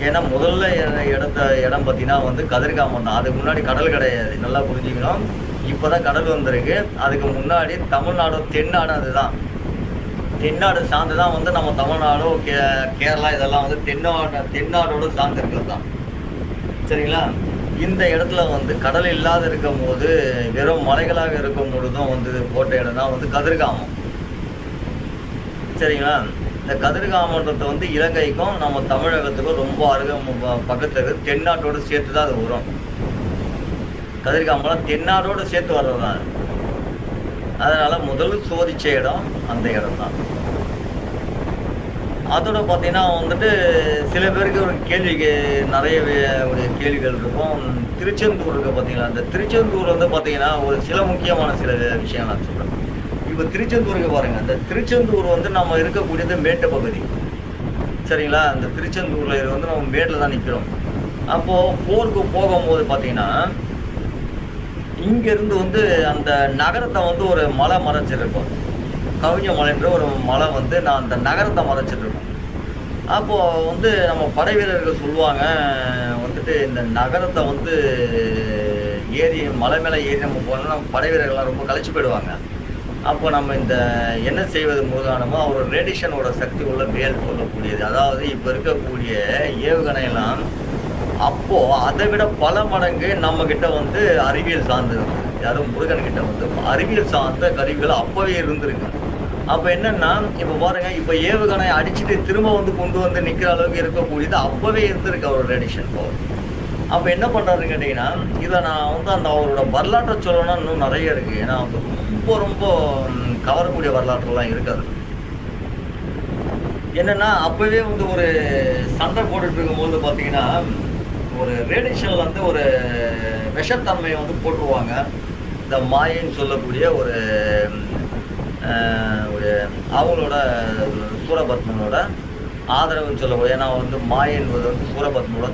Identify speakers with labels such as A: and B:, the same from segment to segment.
A: ஏன்னா முதல்ல எடுத்த இடம் பார்த்தீங்கன்னா வந்து கதிர்காமம் தான். அதுக்கு முன்னாடி கடல் கிடையாது, நல்லா புரிஞ்சுக்கணும். இப்போ தான் கடல் வந்திருக்கு. அதுக்கு முன்னாடி தமிழ்நாடு தென்னாடு அதுதான். தென்னாடு சார்ந்து தான் வந்து நம்ம தமிழ்நாடு, கேரளா இதெல்லாம் வந்து தென்னாடோடு சார்ந்து இருக்கிறது தான். சரிங்களா? இந்த இடத்துல வந்து கடல் இல்லாத இருக்கும் போது வெறும் மலைகளாக இருக்கும் பொழுதும் வந்து போட்ட இடம் தான் வந்து கதிர்காமம். சரிங்களா? இந்த கதிர்காமன்றத்தை வந்து இலங்கைக்கும் நம்ம தமிழகத்துக்கும் ரொம்ப பக்கத்துக்கு தென்னாட்டோடு சேர்த்து தான் அது வரும். கதிர்காமலாம் தென்னாடோடு சேர்த்து வர்றது தான். அதனால முதல் சோதிச்ச இடம் அந்த இடம் தான். அதோட பார்த்தீங்கன்னா வந்துட்டு சில பேருக்கு ஒரு நிறைய கேள்விகள் இருக்கும். திருச்செந்தூர் இருக்குது பார்த்தீங்களா? அந்த திருச்செந்தூர் வந்து பார்த்தீங்கன்னா ஒரு சில முக்கியமான சில விஷயம் நான் சொல்கிறேன். இப்போ திருச்செந்தூருக்கு பாருங்கள். அந்த திருச்செந்தூர் வந்து நம்ம இருக்கக்கூடியது மேட்டு பகுதி. சரிங்களா? அந்த திருச்செந்தூரில் வந்து நம்ம மேட்டில் தான் நிற்கிறோம். அப்போது போருக்கு போகும்போது பார்த்தீங்கன்னா இங்கேருந்து வந்து அந்த நகரத்தை வந்து ஒரு மலை மறைச்சிருக்கும். கவிஞ மலைன்ற ஒரு மலை வந்து நான் அந்த நகரத்தை மறைச்சிட்ருக்கோம். அப்போது வந்து நம்ம படை வீரர்கள் சொல்லுவாங்க வந்துட்டு இந்த நகரத்தை வந்து மலை மேலே ஏறி நம்ம போனோம்னா நம்ம படை வீரர்கள்லாம் ரொம்ப கழிச்சு போயிடுவாங்க. அப்போ நம்ம இந்த என்ன செய்வது முருகானமோ அவர் ரேடிஷனோட சக்தி உள்ள வேல் சொல்லக்கூடியது. அதாவது இப்போ இருக்கக்கூடிய ஏவுகணையெல்லாம் அப்போது அதை விட பல மடங்கு நம்மக்கிட்ட வந்து அறிவியல் சார்ந்தது. யாரும் முருகன்கிட்ட வந்து அறிவியல் சார்ந்த கருவிகள் அப்போவே இருந்திருக்கு. அப்போ என்னென்னா இப்போ பாருங்கள், இப்போ ஏவுகணை அடிச்சுட்டு திரும்ப வந்து கொண்டு வந்து நிற்கிற அளவுக்கு இருக்கக்கூடியது அப்போவே இருந்திருக்கு அவர் ரேடிஷன் பவர். அப்போ என்ன பண்ணுறாருன்னு கேட்டிங்கன்னா, இதை நான் வந்து அந்த அவரோட வரலாற்றை சொல்லணும்னா இன்னும் நிறைய இருக்குது. ஏன்னா ரொம்ப ரொம்ப கவரக்கூடிய வரலாற்றுலாம் இருக்காது. என்னென்னா அப்போவே வந்து ஒரு சண்டை போட்டுட்டு இருக்கும்போது பார்த்தீங்கன்னா ஒரு ரேடியேஷனில் வந்து ஒரு விஷத்தன்மையை வந்து போட்டுருவாங்க. இந்த மாயின்னு சொல்லக்கூடிய ஒரு அவங்களோட சூரபத்மனோட ஆதரவுன்னு சொல்லக்கூடிய, ஏன்னா வந்து மாய் என்பது வந்து சூரபத்மனோட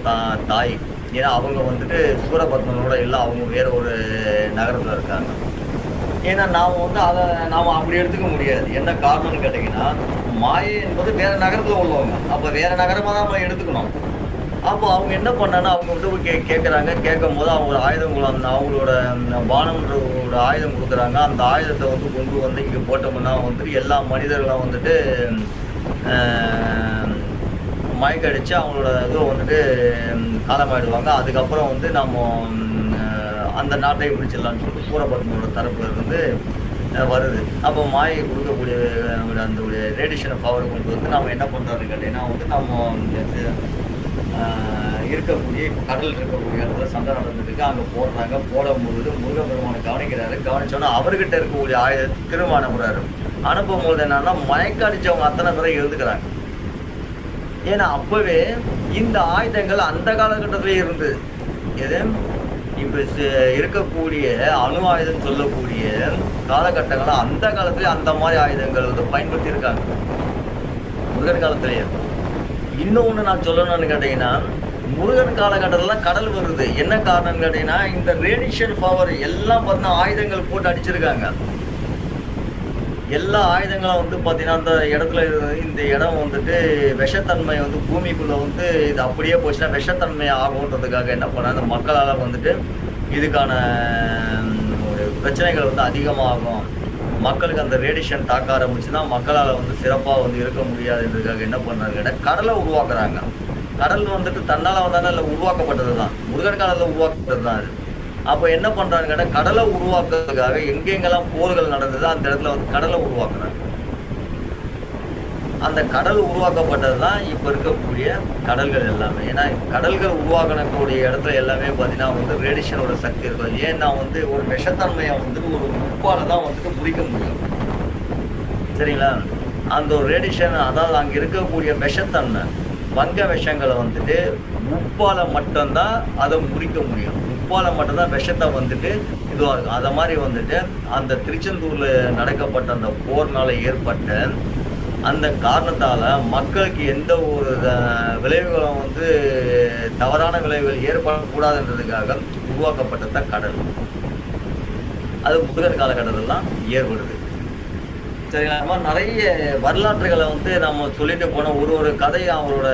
A: தாய். ஏன்னா அவங்க வந்துட்டு சூரபத்மனோட இல்லை, அவங்க வேறு ஒரு நகரத்தில் இருக்காங்க. ஏன்னா நாம் வந்து அதை நாம் அப்படி எடுத்துக்க முடியாது. என்ன காரணம்னு கேட்டிங்கன்னா, மாயை என்பது வேறு நகரத்தில் உள்ளவங்க. அப்போ வேறு நகரமாக தான் நம்ம எடுத்துக்கணும். அப்போ அவங்க என்ன பண்ணாங்கன்னா அவங்க வந்து கேட்குறாங்க. கேட்கும் போது அவங்க ஆயுதங்கள் அவங்களோட பானம்ன்றோட ஆயுதம் கொடுக்குறாங்க. அந்த ஆயுதத்தை வந்து கொண்டு வந்து இங்கே போட்டோம்னா வந்துட்டு எல்லா மனிதர்களும் வந்துட்டு மயக்கடிச்சு அவங்களோட இதை வந்துட்டு காலமாயிடுவாங்க. அதுக்கப்புறம் வந்து நம்ம அந்த நாட்டை பிடிச்சிடலான்னு சொல்லிட்டு சூரபத்மனோட தரப்புல இருந்து வருது. அப்போ மாயை கொடுக்கக்கூடிய அந்த ரேடியேஷனை பவர் கொண்டு வந்து நம்ம என்ன பண்ணுறோன்னு கேட்டிங்கன்னா வந்து நம்ம இருக்கக்கூடிய கடல் இருக்கக்கூடிய இடத்துல சண்டை நடந்துருக்கு. அங்கே போடுறாங்க. போடும்பொழுது முருகப்பெருமானை கவனிக்கிறாரு. கவனிச்சோன்னா அவர்கிட்ட இருக்கக்கூடிய ஆயுதத்தை திரும்ப அனுப்புகிறாரு. அனுப்பும் போது என்னன்னா மயக்க அடித்தவங்க அத்தனை பேரை எழுதுக்கிறாங்க. ஏன்னா அப்போவே இந்த ஆயுதங்கள் அந்த காலகட்டத்திலே இருந்தது. எது இப்போ இருக்கக்கூடிய அணு ஆயுதம் சொல்லக்கூடிய காலகட்டங்கள்லாம் அந்த காலத்துலேயே அந்த மாதிரி ஆயுதங்கள் வந்து பயன்படுத்தியிருக்காங்க முருகன் காலத்திலேயே. இன்னொன்று நான் சொல்லணும்னு கேட்டிங்கன்னா, முருகன் காலகட்டத்தில் கடல் வருது. என்ன காரணம்னு கேட்டிங்கன்னா, இந்த ரேடியேஷன் பவர் எல்லாம் பார்த்தீங்கன்னா ஆயுதங்கள் போட்டு அடிச்சிருக்காங்க. எல்லா ஆயுதங்களும் வந்து பார்த்தீங்கன்னா அந்த இடத்துல இந்த இடம் வந்துட்டு விஷத்தன்மை வந்து பூமிக்குள்ளே வந்து இது அப்படியே போச்சுன்னா விஷத்தன்மை ஆகுன்றதுக்காக என்ன பண்ணால் அந்த மக்களால் வந்துட்டு இதுக்கான ஒரு பிரச்சனைகள் வந்து அதிகமாகும். மக்களுக்கு அந்த ரேடியேஷன் தாக்க ஆரம்பிச்சுன்னா மக்களால் வந்து சிறப்பாக வந்து இருக்க முடியாதுன்றதுக்காக என்ன பண்ணாங்க, கடலை உருவாக்குறாங்க. கடல் வந்துட்டு தன்னால் வந்தாங்க இல்லை உருவாக்கப்பட்டது தான், முருகன் காலத்தில் உருவாக்கப்பட்டது தான் அது. அப்போ என்ன பண்ணுறாங்க கேட்டால் கடலை உருவாக்குறதுக்காக எங்கெங்கெல்லாம் போர்கள் நடந்தது அந்த இடத்துல வந்து கடலை உருவாக்குறாங்க. அந்த கடல் உருவாக்கப்பட்டது தான் இப்போ இருக்கக்கூடிய கடல்கள் எல்லாமே. ஏன்னா கடல்கள் உருவாக்கக்கூடிய இடத்துல எல்லாமே பார்த்தீங்கன்னா வந்து ரேடியேஷனோட சக்தி இருக்கும். ஏன்னா வந்து ஒரு விஷத்தன்மையை வந்துட்டு ஒரு உப்பால் தான் வந்துட்டு முடிக்க முடியும். சரிங்களா? அந்த ஒரு ரேடியேஷன், அதாவது அங்கே இருக்கக்கூடிய விஷத்தன்மை வங்க விஷங்களை வந்துட்டு உப்பால் மட்டும்தான் அதை முடிக்க முடியும். உப்பால் மட்டும்தான் விஷத்தை வந்துட்டு இதுவாக இருக்கும். அதை மாதிரி வந்துட்டு அந்த திருச்செந்தூரில் நடக்கப்பட்ட அந்த போர்னால் ஏற்பட்ட அந்த காரணத்தால் மக்களுக்கு எந்த ஒரு விளைவுகளும் வந்து தவறான விளைவுகள் ஏற்படக்கூடாதுன்றதுக்காக உருவாக்கப்பட்டதான் கடல். அது முருகன் காலகட்டத்திலாம் ஏற்படுது. சரிங்களா? அந்த மாதிரி நிறைய வரலாற்றுகள வந்து நம்ம சொல்லிட்டு போனோம். ஒரு ஒரு கதைய அவங்களோட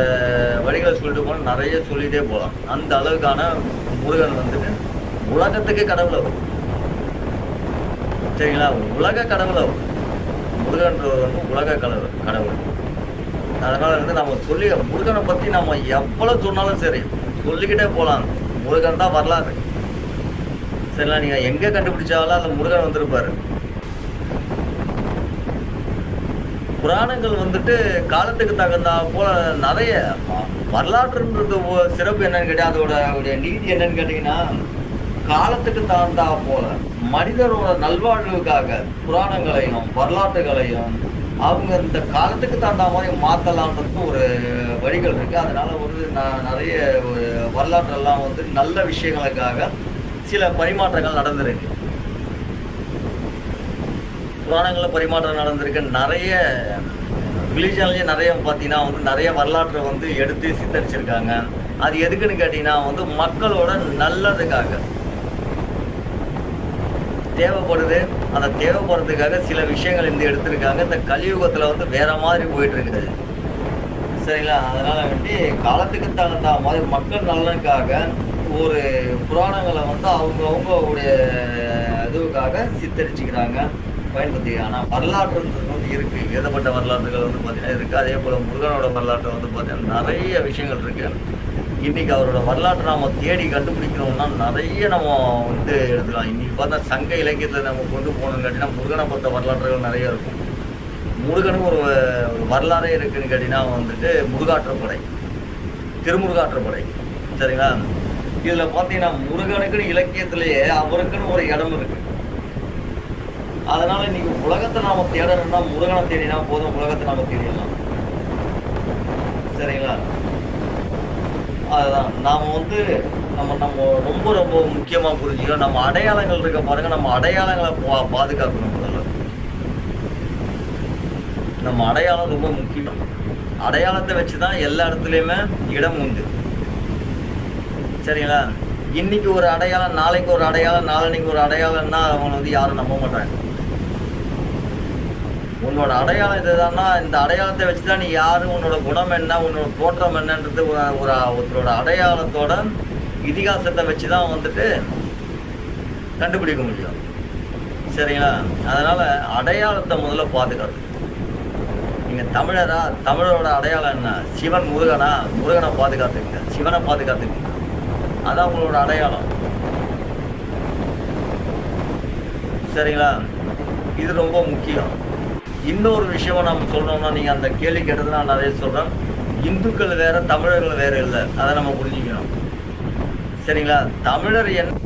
A: வழிகள சொல்லிட்டு போனா நெறைய சொல்லிட்டே போலாம். அந்த அளவுக்கான முருகன் வந்துட்டு உலகத்துக்கு கடவுள் அவர். சரிங்களா? உலக கடவுள் அவர். முருகன்றவர் வந்து உலக கடவுள். அதனால வந்து நம்ம சொல்லி முருகன பத்தி நம்ம எவ்வளவு சொன்னாலும் சரி, சொல்லிக்கிட்டே போலாம். முருகன் தான் வரலாறு. சரிங்களா? நீங்க எங்க கண்டுபிடிச்சாலும் அந்த முருகன் வந்திருப்பாரு. புராணங்கள் வந்துட்டு காலத்துக்கு தகுந்தா போல நெறைய வரலாற்றுன்றது சிறப்பு என்னன்னு கேட்டா, அதோட நீதி என்னன்னு கேட்டீங்கன்னா, காலத்துக்கு தகுந்தா போல மனிதரோட நல்வாழ்வுக்காக புராணங்களையும், வரலாற்றுகளையும் அவங்க இந்த காலத்துக்கு தகுந்த மாரி மாத்தலான்றதுக்கு ஒரு வழிகள் இருக்கு. அதனால வந்து நான் நெறைய ஒரு வரலாற்றெல்லாம் வந்து நல்ல விஷயங்களுக்காக சில பரிமாற்றங்கள் நடந்திருக்கு. புராணங்கள்ல பரிமாற்றம் நடந்திருக்கு. நெறைய ரிலிஜன்லயே நெறைய பார்த்தீங்கன்னா வந்து நெறைய வரலாற்றை வந்து எடுத்து சித்தரிச்சிருக்காங்க. அது எதுக்குன்னு கேட்டீங்கன்னா வந்து மக்களோட நல்லதுக்காக தேவைப்படுது. அந்த தேவைப்படுறதுக்காக சில விஷயங்கள் இந்த எடுத்திருக்காங்க. இந்த கலியுகத்துல வந்து வேற மாதிரி போயிட்டு இருக்குது. சரிங்களா? அதனால வந்து காலத்துக்கு தகுந்த மாதிரி மக்கள் நலனுக்காக ஒரு புராணங்கள வந்து அவங்கவுங்களுடைய இதுவுக்காக சித்தரிச்சுக்கிறாங்க, பயன்படுத்தி. ஆனா வரலாற்றுன்றது வந்து இருக்கு. எழுதப்பட்ட வரலாற்றுகள் வந்து பார்த்தீங்கன்னா இருக்கு. அதே போல முருகனோட வரலாற்று வந்து பார்த்தீங்கன்னா நெறைய விஷயங்கள் இருக்கு. இன்னைக்கு அவரோட வரலாற்றை நாம தேடி கண்டுபிடிக்கணும்னா நெறைய நம்ம வந்து எடுத்துக்கலாம். இன்னைக்கு பார்த்தா சங்க இலக்கியத்துல நம்ம கொண்டு போகணும்னு கேட்டீங்கன்னா முருகனை பத்த வரலாற்றுகள் நெறைய இருக்கும். முருகனுக்கு ஒரு ஒரு வரலாறே இருக்குன்னு கேட்டீங்கன்னா வந்துட்டு முருகாற்றுப்படை, திருமுருகாற்றுப்படை. சரிங்களா? இதுல பார்த்தீங்கன்னா முருகனுக்குன்னு இலக்கியத்திலேயே அவருக்குன்னு ஒரு இடம் இருக்கு. அதனால இன்னைக்கு உலகத்தை நாம தேடணும்னா முருகனை தேடினா போதும், உலகத்தை நாம தேடிடலாம். சரிங்களா? அதுதான் நாம வந்து நம்ம ரொம்ப ரொம்ப முக்கியமா புரிஞ்சுக்கணும். நம்ம அடையாளங்கள் இருக்க பாருங்க, நம்ம அடையாளங்களை பாதுகாக்கணும். முதல்ல நம்ம அடையாளம் ரொம்ப முக்கியம். அடையாளத்தை வச்சுதான் எல்லா இடத்துலயுமே இடம் உண்டு. சரிங்களா? இன்னைக்கு ஒரு அடையாளம், நாளைக்கு ஒரு அடையாளம், நாளைக்கு ஒரு அடையாளம்னா அவங்க வந்து யாரும் நம்ப மாட்டாங்க. உன்னோட அடையாளம் இதுதான்னா இந்த அடையாளத்தை வச்சுதான் நீ யாரு, உன்னோட குணம் என்ன, உன்னோட தோற்றம் என்னன்றது ஒருத்தரோட அடையாளத்தோட இதிகாசத்தை வச்சுதான் வந்துட்டு கண்டுபிடிக்க முடியும். சரிங்களா? அதனால அடையாளத்தை முதல்ல பாதுகாத்து. நீங்க தமிழரா, தமிழரோட அடையாளம் என்ன? சிவன் முருகனா, முருகனை பாதுகாத்துங்க, சிவனை பாதுகாத்துங்க. அதான் உங்களோட அடையாளம். சரிங்களா? இது ரொம்ப முக்கியம். இன்னொரு விஷயம் நம்ம சொல்லணும்னா, நீங்க அந்த கேள்வி கேட்டது நான் நிறைய சொல்றேன். இந்துக்கள் வேற, தமிழர்கள் வேற இல்லை. அதை நம்ம புரிஞ்சுக்கணும். சரிங்களா? தமிழர் என்ன